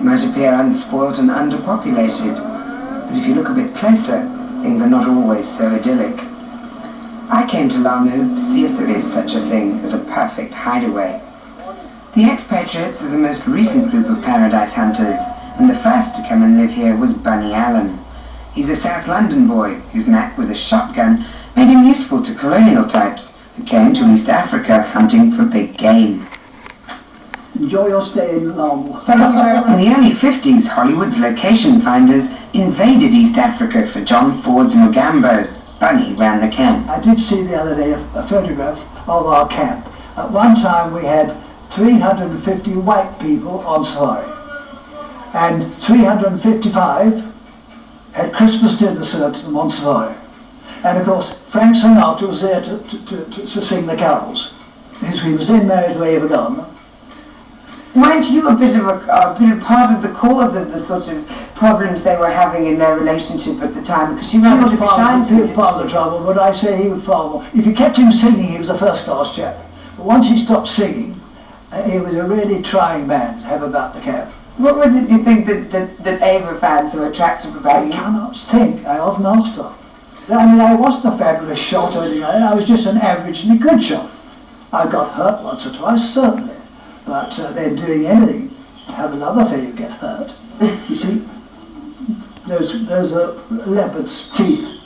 might appear unspoilt and underpopulated, but if you look a bit closer, things are not always so idyllic. I came to Lamu to see if there is such a thing as a perfect hideaway. The expatriates are the most recent group of paradise hunters, and the first to come and live here was Bunny Allen. He's a South London boy whose knack with a shotgun made him useful to colonial types who came to East Africa hunting for big game. Enjoy your stay in Lamu. In the early 50s, Hollywood's location finders invaded East Africa for John Ford's Mugambo. Bunny ran the camp. I did see the other day a photograph of our camp. At one time we had 350 white people on safari, and 355 had Christmas dinner served to them on safari. And of course, Frank Sinatra was there to sing the carols. He was then married to Ava Gardner. Weren't you a bit of a part of the cause of the sort of problems they were having in their relationship at the time? Because you were to be shy to He was part of the trouble, but I say he was far more. If you kept him singing, he was a first-class chap. But once he stopped singing, he was a really trying man to have about the camp. What was it you think that Ava found so attractive about you? I cannot think. I often asked her. I mean, I wasn't a fabulous shot or anything like that. I was just an averagely good shot. I got hurt once or twice, certainly. But then doing anything, have another fear you get hurt. You see, those are leopard's teeth.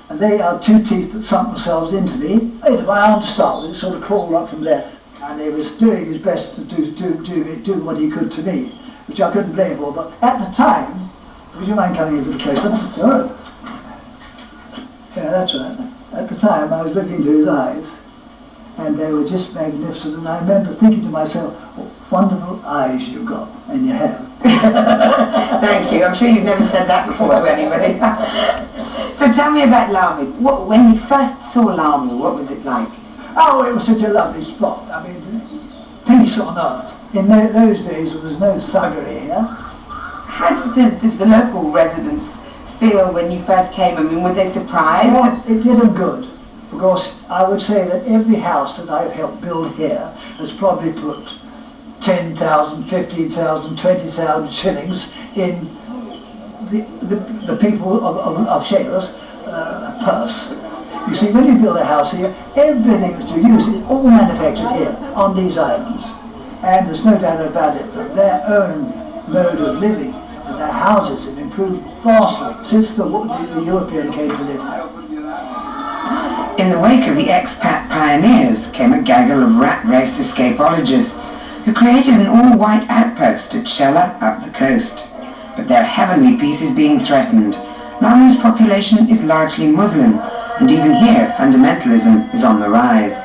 And they are two teeth that sunk themselves into me. If my arm to start with, it sort of crawled up from there. And he was doing his best to do what he could to me, which I couldn't blame for. But at the time, would you mind coming a little closer? Sorry. Yeah, that's right. At the time, I was looking into his eyes, and they were just magnificent. And I remember thinking to myself, what wonderful eyes you've got, and you have. Thank you. I'm sure you've never said that before to anybody. So tell me about Lamu. When you first saw Lamu, what was it like? Oh, it was such a lovely spot. I mean, peace on earth. In those days, there was no thuggery here. How did the local residents feel when you first came? I mean, were they surprised? Well, it did them good, because I would say that every house that I've helped build here has probably put 10,000, 15,000, 20,000 shillings in the people of Sheila's purse. You see, when you build a house here, everything that you use is all manufactured here on these islands. And there's no doubt about it that their own mode of living and their houses have improved vastly since the European came to live here. In the wake of the expat pioneers came a gaggle of rat race escapologists who created an all-white outpost at Shella up the coast. But their heavenly peace is being threatened. Lamu's population is largely Muslim, and even here fundamentalism is on the rise.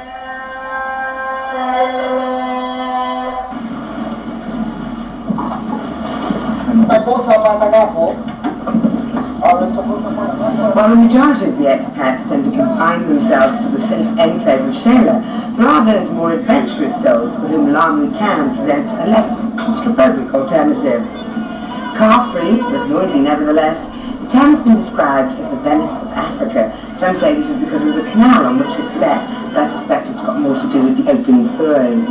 While the majority of the expats tend to confine themselves to the safe enclave of Shela, there are those more adventurous souls for whom Lamu town presents a less claustrophobic alternative. Car-free, but noisy nevertheless, the town has been described as the Venice of Africa. Some say this is because of the canal on which it's set, but I suspect it's got more to do with the open sewers.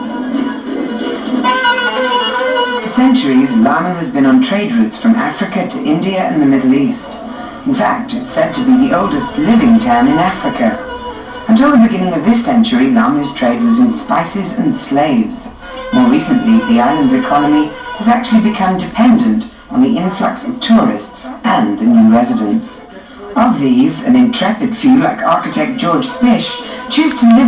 For centuries, Lamu has been on trade routes from Africa to India and the Middle East. In fact, it's said to be the oldest living town in Africa. Until the beginning of this century, Lamu's trade was in spices and slaves. More recently, the island's economy has actually become dependent on the influx of tourists and the new residents. Of these, an intrepid few like architect George Spish choose to live